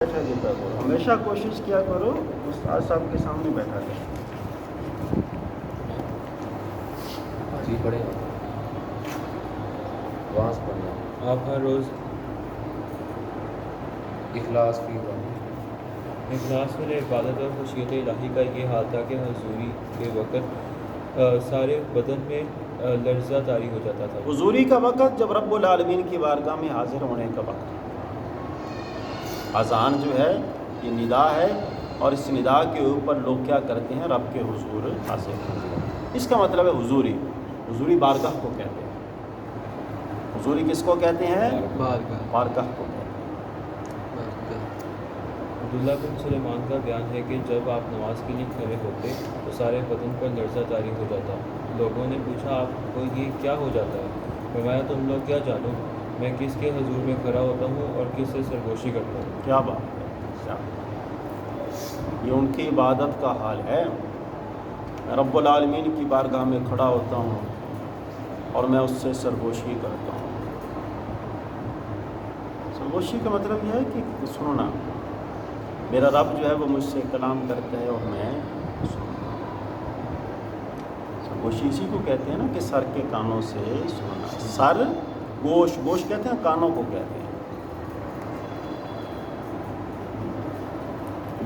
بیٹھا دیتا کرو، ہمیشہ کوشش کیا کرو استاد صاحب کے سامنے بیٹھا کرو۔ جی پڑھیں وہاں سے پڑھیں آپ ہر روز اخلاص کی بات اخلاص میں عبادت اور خشیت الہی کا یہ حال تھا کہ حضوری کے وقت سارے بدن میں لرزہ طاری ہو جاتا تھا۔ حضوری کا وقت جب رب العالمین کی بارگاہ میں حاضر ہونے کا وقت ہے۔ اذان جو ہے یہ ندا ہے، اور اس ندا کے اوپر لوگ کیا کرتے ہیں؟ رب کے حضور حاضر ہوتے ہیں۔ اس کا مطلب ہے حضوری۔ حضوری بارگاہ کو کہتے ہیں۔ حضوری کس کو کہتے ہیں؟ بارگاہ کو کہتے ہیں۔ عبداللہ بن سلیمان کا بیان ہے کہ جب آپ نماز کے لیے کھڑے ہوتے تو سارے بدن پر لرزہ طاری ہو جاتا۔ لوگوں نے پوچھا آپ کو یہ کیا ہو جاتا ہے؟ فرمایا تم لوگ کیا جانو، میں کس کے حضور میں کھڑا ہوتا ہوں اور کس سے سرگوشی کرتا ہوں۔ کیا بات ہے! یہ ان کی عبادت کا حال ہے۔ میں رب العالمین کی بارگاہ میں کھڑا ہوتا ہوں اور میں اس سے سرگوشی کرتا ہوں۔ سرگوشی کا مطلب یہ ہے کہ سننا۔ میرا رب جو ہے وہ مجھ سے کلام کرتا ہے اور میں سنتا ہوں۔ سرگوشی اسی کو کہتے ہیں نا کہ سر کے کانوں سے سننا۔ سر گوش، گوش کہتے ہیں کانوں کو کہتے ہیں،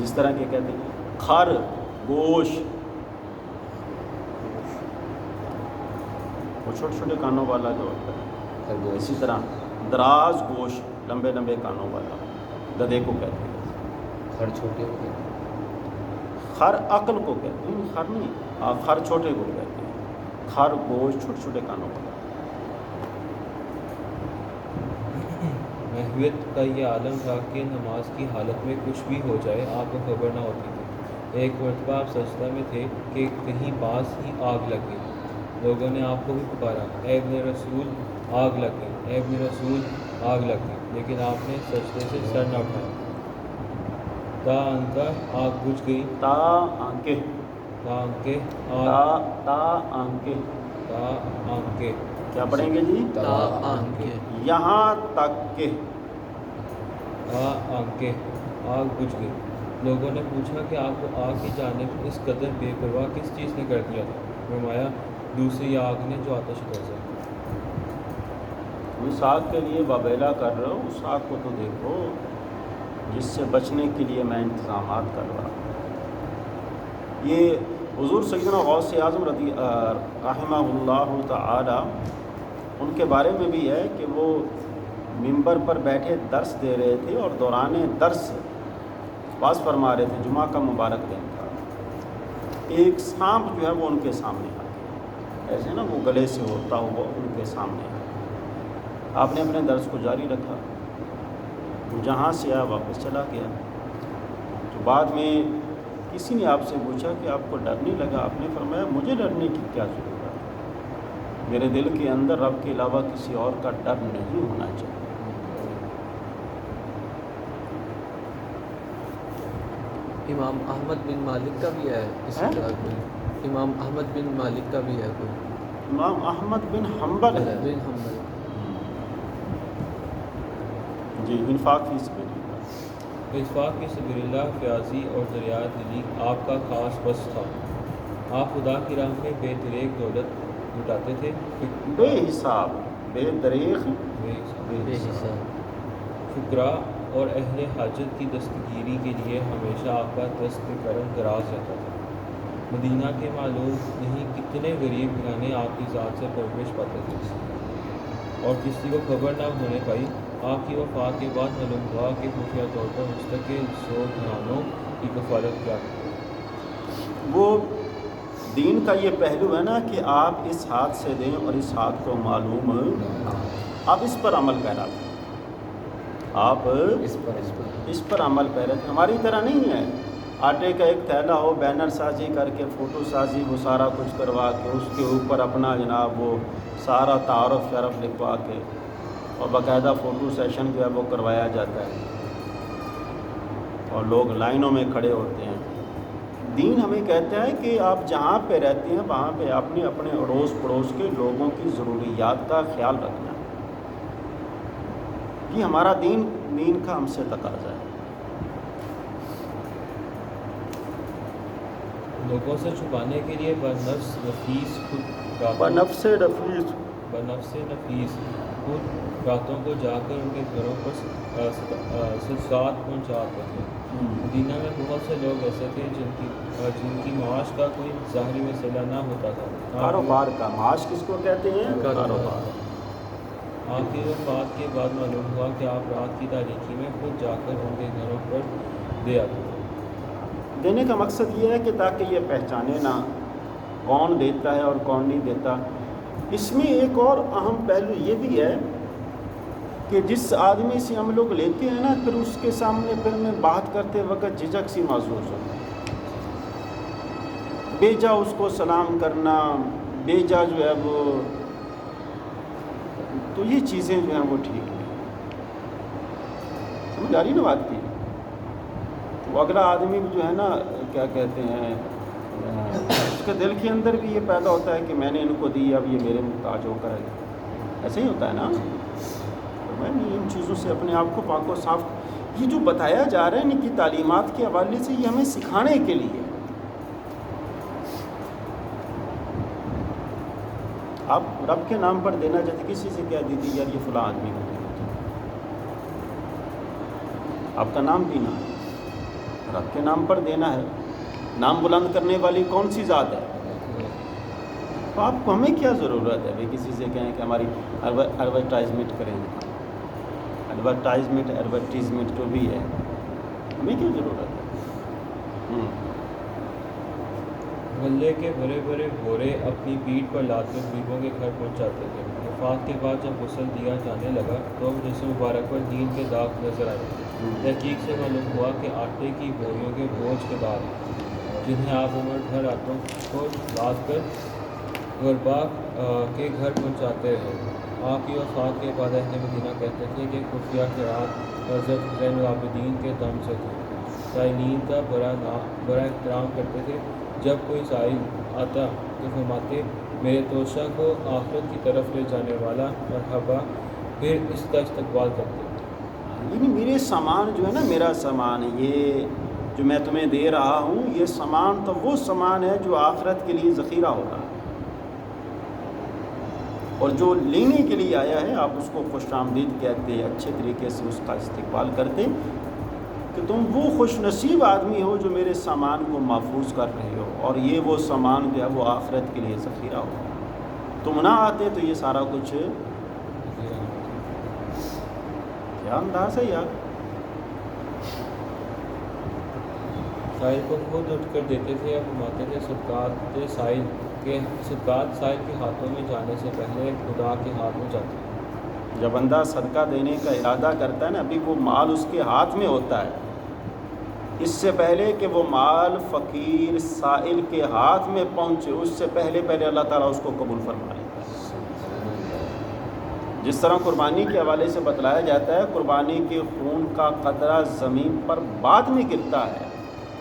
جس طرح کے کہتے ہیں کھر گوش، وہ چھوٹے چھوٹے کانوں والا جو ہوتا ہے۔ اسی طرح دراز گوش، لمبے لمبے کانوں والا گدھے کو کہتے ہیں۔ خر چھوٹے ہو گئے، خر عقل کو کہتے ہیں، خر نہیں، خر چھوٹے کو کہتے ہیں۔ خر گوش چھوٹے چھوٹے کانوں والا۔ محویت کا یہ عالم تھا کہ نماز کی حالت میں کچھ بھی ہو جائے آپ کو خبر نہ ہوتی تھی۔ ایک مرتبہ آپ سجدہ میں تھے کہ کہیں پاس ہی آگ لگ گئی۔ لوگوں نے آپ کو بھی پکارا، اے ابن رسول آگ لگ گئی، اے ابن رسول آگ لگ گئی، لیکن آپ نے سجدے سے سر نہ اٹھایا۔ تا انکا آگ بجھ گئی، تا آنکے، تا انکے تا آنکے، تا آنکے، کیا پڑھیں گے جی؟ تا آنکے، یہاں تک کہ تا آنکے آگ بجھ گئی۔ لوگوں نے پوچھا کہ آپ کو آگ کی جانب اس قدر بے پرواہ کس چیز نے کر دیا تھا؟ فرمایا دوسری آگ نے جو آتش افروزا۔ اس آگ کے لیے وابیلا کر رہے ہو، اس آگ کو تو دیکھو جس سے بچنے کے لیے میں انتظامات کر رہا ہوں۔ یہ حضور سیدنا غوث اعظم رحمہ اللہ تعالی، ان کے بارے میں بھی ہے کہ وہ ممبر پر بیٹھے درس دے رہے تھے، اور دوران درس واز فرما رہے تھے، جمعہ کا مبارک دن تھا۔ ایک سانپ جو ہے وہ ان کے سامنے آ گیا، ایسے نا وہ گلے سے ہوتا ہوا ان کے سامنے آ گیا۔ آپ نے اپنے درس کو جاری رکھا، وہ جہاں سے آیا واپس چلا گیا۔ تو بعد میں کسی نے آپ سے پوچھا کہ آپ کو ڈر نہیں لگا؟ آپ نے فرمایا مجھے ڈرنے کی کیا ضرورت ہے، میرے دل کے اندر رب کے علاوہ کسی اور کا ڈر نہیں ہونا چاہیے۔ امام احمد بن مالک کا بھی ہے اسی طرح کوئی؟ امام احمد بن مالک کا بھی ہے کوئی؟ امام احمد بن حنبل ہے بن حنبل۔ جی، انفاق فی سبیل اللہ۔ اسفاق کی سبیل اللہ، فیاضی اور دریائے دلی آپ کا خاص بس تھا۔ آپ خدا کی راہ میں بے دریغ دولت لٹاتے تھے، بے حساب، بے دریغ، بے حساب۔ فقراء اور اہل حاجت کی دستگیری کے لیے ہمیشہ آپ کا دست کرم دراز رہتا تھا۔ مدینہ کے معلوم نہیں کتنے غریب گھرانے آپ کی ذات سے پرورش پاتے تھے، اور کسی کو خبر نہ ہونے پائی۔ آپ کی وفات کے بعد معلوم ہوا کہ خفیہ طور پر مستقل 100 گھرانوں کی کفالت کیا کرتے۔ وہ دین کا یہ پہلو ہے نا کہ آپ اس ہاتھ سے دیں اور اس ہاتھ کو معلوم، آپ اس پر عمل پیرا تھے، آپ اس پر عمل پیرا تھے۔ ہماری طرح نہیں ہے آٹے کا ایک تھیلا ہو، بینر سازی کر کے، فوٹو سازی، وہ سارا کچھ کروا کے اس کے اوپر اپنا جناب وہ سارا تعارف شرف لکھوا کے، اور باقاعدہ فوٹو سیشن جو ہے وہ کروایا جاتا ہے، اور لوگ لائنوں میں کھڑے ہوتے ہیں۔ دین ہمیں کہتا ہے کہ آپ جہاں پہ رہتے ہیں وہاں پہ آپ نے اپنے اڑوس پڑوس کے لوگوں کی ضروریات کا خیال رکھنا ہے۔ یہ ہمارا دین کا ہم سے تقاضا ہے۔ لوگوں سے چھپانے کے لیے بنفس نفیس بنفس رفیع بنفس نفیس خود راتوں کو جا کر ان کے گھروں پر سجدات پہنچاتے تھے۔ مدینہ میں بہت سے لوگ ایسے تھے جن کی معاش کا کوئی ظاہری وسیلہ نہ ہوتا تھا۔ کاروبار کا معاش کس کو کہتے ہیں؟ کاروبار۔ آپ کی وفات کے بعد معلوم ہوا کہ آپ رات کی تاریکی میں خود جا کر ان کے گھروں پر دے آتے تھے۔ دینے کا مقصد یہ ہے کہ تاکہ یہ پہچانے نہ کون دیتا ہے اور کون نہیں دیتا۔ اس میں ایک اور اہم پہلو یہ بھی ہے کہ جس آدمی سے ہم لوگ لیتے ہیں نا، پھر اس کے سامنے پھر میں بات کرتے وقت جھجک سی محسوس ہوتی ہے۔ بے جا اس کو سلام کرنا، بے جا جو ہے وہ، تو یہ چیزیں جو ہیں وہ ٹھیک نہیں۔ سمجھ آ رہی نا بات کی؟ وہ اگلا آدمی بھی جو ہے نا، کیا کہتے ہیں، اس کے دل کے اندر بھی یہ پیدا ہوتا ہے کہ میں نے ان کو دی، اب یہ میرے محتاج ہو کر ہے۔ ایسے ہی ہوتا ہے نا۔ میں ان چیزوں سے اپنے آپ کو پاک و صاف، یہ جو بتایا جا رہا ہے ان کی تعلیمات کے حوالے سے، یہ ہمیں سکھانے کے لیے۔ آپ رب کے نام پر دینا چاہتے، کسی سے کہہ دیجیے یار یہ فلاں آدمی کو دینا، آپ کا نام بھی نہ ہے، رب کے نام پر دینا ہے۔ نام بلند کرنے والی کون سی ذات ہے؟ تو آپ کو، ہمیں کیا ضرورت ہے بھائی کسی سے کہیں کہ ہماری ایڈورٹائزمنٹ کریں؟ ایڈورٹیزمنٹ جو بھی ہے، ہمیں کیا ضرورت ہے؟ غلے کے بڑے بڑے بورے اپنی پیٹھ پر لاد کر غریبوں کے گھر پہنچاتے تھے۔ وفات کے بعد جب غسل دیا جانے لگا تو جسم مبارک پر دین کے داغ نظر آئے۔ تحقیق سے معلوم ہوا کہ آٹے کی بوریوں کے بوجھ کے داغ، جنہیں آپ عمر بھر راتوں کو لاد کر غربا کے گھر پہنچاتے رہے۔ آپ کی وفات کے بعد اہل مدینہ کہتے تھے کہ خفیہ خیرات حضرت زین العابدین کے دم سے تھے۔ سائلین کا بڑا احترام کرتے تھے۔ جب کوئی سائل آتا تو فرماتے، میرے توشہ کو آخرت کی طرف لے جانے والا مرحبا، پھر اس کا استقبال کرتے۔ یعنی میرے سامان جو ہے نا، میرا سامان، یہ جو میں تمہیں دے رہا ہوں، یہ سامان تو وہ سامان ہے جو آخرت کے لیے ذخیرہ ہوگا، اور جو لینے کے لیے آیا ہے آپ اس کو خوش آمدید کہتے، اچھے طریقے سے اس کا استقبال کرتے کہ تم وہ خوش نصیب آدمی ہو جو میرے سامان کو محفوظ کر رہے ہو، اور یہ وہ سامان جو ہے وہ آخرت کے لیے ذخیرہ ہو۔ تم نہ آتے تو یہ سارا کچھ، کیا انداز ہے یار۔ سائل کو خود اٹھ کر دیتے تھے، اور فرماتے تھے صدقات سائل کے ہاتھوں میں جانے سے پہلے خدا کے ہاتھ میں جاتے ہیں۔ جب بندہ صدقہ دینے کا ارادہ کرتا ہے نا، ابھی وہ مال اس کے ہاتھ میں ہوتا ہے، اس سے پہلے کہ وہ مال فقیر سائل کے ہاتھ میں پہنچے، اس سے پہلے اللہ تعالیٰ اس کو قبول فرما لیتا ہے۔ جس طرح قربانی کے حوالے سے بتلایا جاتا ہے، قربانی کے خون کا قطرہ زمین پر بعد میں گرتا ہے،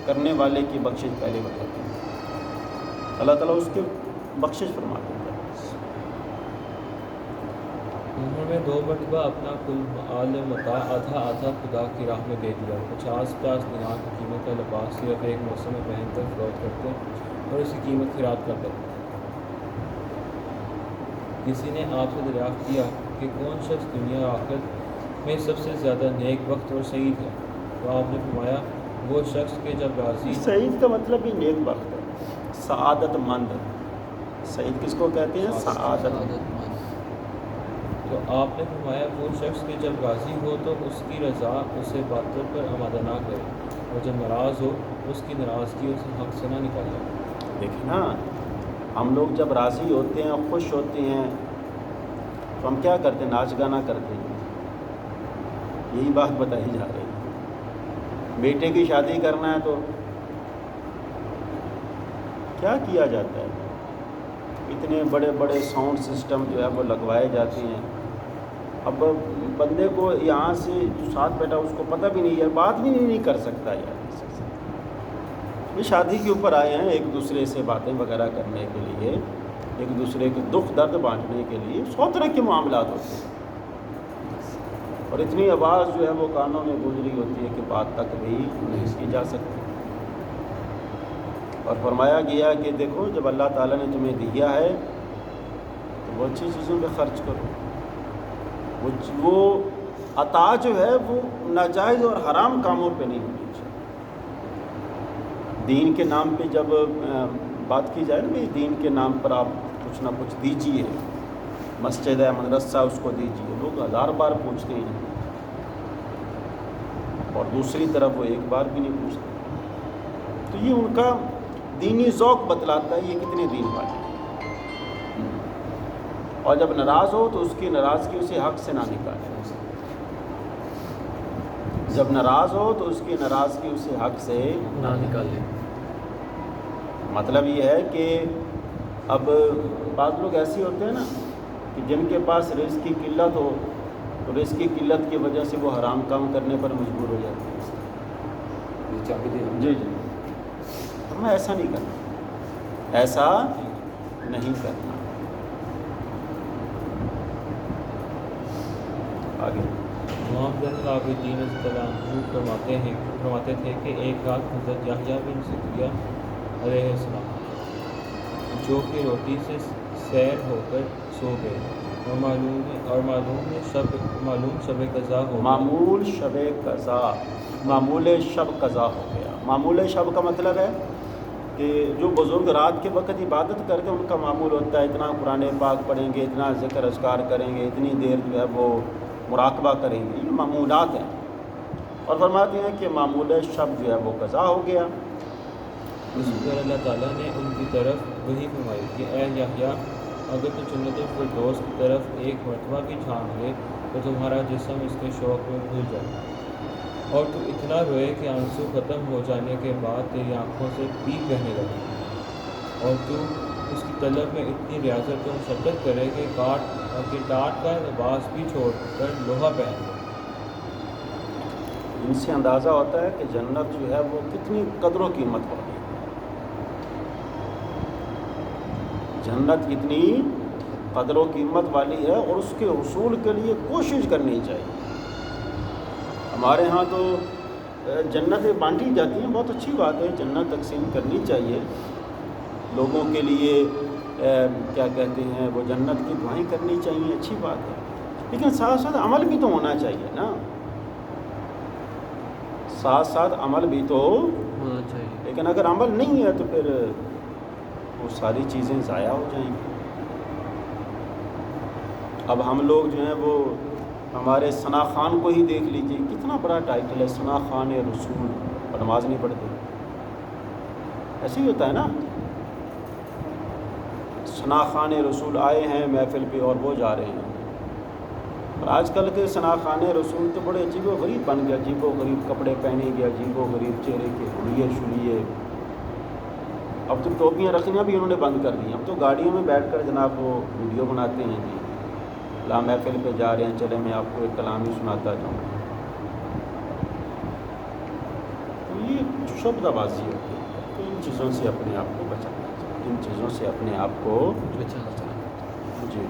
کرنے والے کی بخشش پہلے ہو جاتی ہے، اللہ تعالیٰ اس کی بخشش فرما دیتا ہے۔ انہوں نے 2 مرتبہ اپنا کل مال متاع آدھا خدا کی راہ میں دے دیا۔ 50 دینار کی قیمت کا لباس صرف ایک موسم میں پہن کر فروخت کرتے اور اس کی قیمت خیرات کر دیتے۔ کسی نے آپ سے دریافت کیا کہ کون شخص دنیا اور آخرت میں سب سے زیادہ نیک بخت اور سعید ہے، تو آپ نے فرمایا، وہ شخص کہ جب راضی، سعید کا مطلب ہی نیک بخت ہے، سعادت مند۔ سعید کس کو کہتے ہیں؟ سعادت مند۔ تو آپ نے فرمایا، وہ شخص کہ جب راضی ہو تو اس کی رضا اسے باطل پر آمادہ نہ کرے، اور جب ناراض ہو اس کی ناراضگی اسے حق سے نہ نکالے۔ دیکھیں نا، ہم لوگ جب راضی ہوتے ہیں، خوش ہوتے ہیں، تو ہم کیا کرتے ہیں؟ ناچ گانا کرتے ہیں۔ یہی بات بتائی جا رہی ہے۔ بیٹے کی شادی کرنا ہے تو کیا کیا جاتا ہے؟ اتنے بڑے بڑے ساؤنڈ سسٹم جو ہے وہ لگوائے جاتے ہیں۔ اب بندے کو یہاں سے جو ساتھ بیٹھا اس کو پتہ بھی نہیں، یار بات بھی نہیں کر سکتا یار۔ یہ شادی کے اوپر آئے ہیں ایک دوسرے سے باتیں وغیرہ کرنے کے لیے، ایک دوسرے کے دکھ درد بانٹنے کے لیے 100 طرح کے معاملات ہوتے ہیں، اور اتنی آواز جو ہے وہ کانوں میں گونج رہی ہوتی ہے کہ بات تک بھی نہیں کی جا سکتی۔ اور فرمایا گیا کہ دیکھو جب اللہ تعالیٰ نے تمہیں دیا ہے تو وہ اچھی چیزوں پہ خرچ کرو، وہ عطا جو ہے وہ ناجائز اور حرام کاموں پہ نہیں ہونی چاہیے۔ دین کے نام پہ جب بات کی جائے نا بھائی دین کے نام پر آپ کچھ نہ کچھ دیجیے، مسجد ہے مدرسہ اس کو دیجیے، لوگ 1000 بار پوچھتے ہیں اور دوسری طرف وہ ایک بار بھی نہیں پوچھتے، تو یہ ان کا دینی ذوق بتلاتا ہے یہ کتنے دین والے ہیں۔ اور جب ناراض ہو تو اس کی ناراضگی اسے حق سے نہ نکالے، جب ناراض ہو تو اس کی ناراضگی اسے حق سے نہ نکالے۔ مطلب یہ ہے کہ اب بعض لوگ ایسے ہوتے ہیں نا کہ جن کے پاس رزق کی قلت ہو تو رزق کی قلت کی وجہ سے وہ حرام کام کرنے پر مجبور ہو جاتے ہیں۔ یہ چابی دے جی جی، ہمیں ایسا نہیں کرنا، ایسا نہیں کرنا۔ آگے امام زین العابدین رضی اللہ عنہ فرماتے تھے کہ ایک رات حضرت یحییٰ بن زکریا علیہ السلام جو کہ روٹی سے سیر ہو کر سو گئے اور معلوم شب قضا ہو گیا۔ معمول شب قضا، معمول شب قضا ہو گیا۔ معمول شب کا مطلب ہے کہ جو بزرگ رات کے وقت عبادت کرتے ہیں ان کا معمول ہوتا ہے اتنا قرآن پاک پڑھیں گے، اتنا ذکر اذکار کریں گے، اتنی دیر جو ہے وہ مراقبہ کریں گے، یہ معمولات ہیں۔ اور فرماتے ہیں کہ معمول شب جو ہے وہ قضا ہو گیا۔ اس پر اللہ تعالیٰ نے ان کی طرف وحی فرمائی کہ اے یحییٰ اگر تو جنت الفردوس کی طرف ایک مرتبہ بھی جھانک لے تو تمہارا جسم اس کے شوق میں بھول جائے اور تو اتنا روئے کہ آنسو ختم ہو جانے کے بعد تیری آنکھوں سے پیپ بہنے لگے اور تو اس کی طلب میں اتنی ریاضت و مشقت کرے کہ ٹاٹ کا لباس بھی چھوڑ کر لوہا پہن لے۔ ان سے اندازہ ہوتا ہے کہ جنت جو ہے وہ کتنی قدر و قیمت والی ہے، جنت کتنی قدر و قیمت والی ہے اور اس کے حصول کے لیے کوشش کرنی چاہیے۔ ہمارے ہاں تو جنتیں بانٹی جاتی ہیں، بہت اچھی بات ہے، جنت تقسیم کرنی چاہیے لوگوں کے لیے، کیا کہتے ہیں وہ جنت کی دعائیں کرنی چاہیے، اچھی بات ہے، لیکن ساتھ ساتھ عمل بھی تو ہونا چاہیے نا، ساتھ ساتھ عمل بھی تو ہونا چاہیے۔ لیکن اگر عمل نہیں ہے تو پھر وہ ساری چیزیں ضائع ہو جائیں گی۔ اب ہم لوگ جو ہیں وہ ہمارے ثنا خان کو ہی دیکھ لیجیے، کتنا بڑا ٹائٹل ہے، ثنا خان رسول، اور نماز نہیں پڑھتے، ایسے ہی ہوتا ہے نا، ثنا خان رسول آئے ہیں محفل پہ اور وہ جا رہے ہیں۔ اور آج کل کے ثنا خان رسول تو بڑے عجیب و غریب بن گئے، عجیب و غریب کپڑے پہنے گئے، عجیب و غریب چہرے کے ہولیے شلیے، اب تو ٹوپیاں رکھنا بھی انہوں نے بند کر دی، اب تو گاڑیوں میں بیٹھ کر جناب وہ ویڈیو بناتے ہیں، جی لا محفل پہ جا رہے ہیں، چلے میں آپ کو ایک کلام ہی سناتا جاؤں۔ تو یہ شبدہ بازی ہوتی ہے، تو ان چیزوں سے اپنے آپ کو بچانا چاہیے، ان چیزوں سے اپنے آپ کو بچانا چاہیے۔ جی